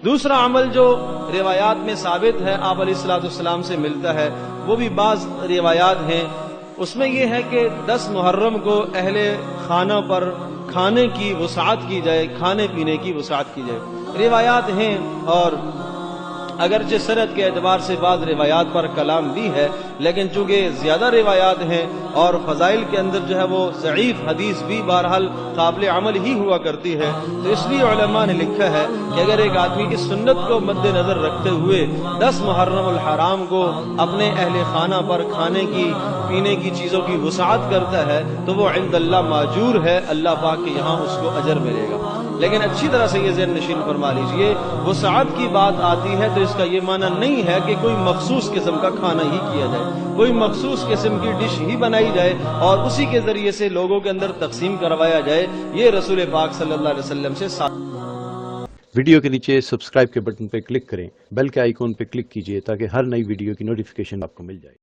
دوسرا عمل جو روایات میں ثابت ہے آپ علیہ السلام سے ملتا ہے، وہ بھی بعض روایات ہیں، اس میں یہ ہے کہ 10 محرم کو اہل خانہ پر کھانے کی وسعت کی جائے، کھانے پینے کی وسعت کی جائے۔ روایات ہیں، اور اگرچہ سند کے اعتبار سے بعض روایات پر کلام بھی ہے، لیکن چونکہ زیادہ روایات ہیں اور فضائل کے اندر جو ہے وہ ضعیف حدیث بھی بہرحال قابل عمل ہی ہوا کرتی ہے، تو اس لیے علماء نے لکھا ہے کہ اگر ایک آدمی اس سنت کو مد نظر رکھتے ہوئے 10 محرم الحرام کو اپنے اہل خانہ پر کھانے کی پینے کی چیزوں کی وسعت کرتا ہے تو وہ عند اللہ ماجور ہے، اللہ پاک کے یہاں اس کو اجر ملے گا۔ لیکن اچھی طرح سے یہ ذہن نشین فرما لیجئے، وسعت کی بات آتی ہے تو اس کا یہ معنی نہیں ہے کہ کوئی مخصوص قسم کا کھانا ہی کیا جائے، کوئی مخصوص قسم کی ڈش ہی بنائی جائے اور اسی کے ذریعے سے لوگوں کے اندر تقسیم کروایا جائے، یہ رسول پاک صلی اللہ علیہ وسلم سے ویڈیو کے نیچے سبسکرائب کے بٹن پہ کلک کریں، بیل کے آئیکن پہ کلک کیجئے تاکہ ہر نئی ویڈیو کی نوٹیفیکیشن آپ کو مل جائے۔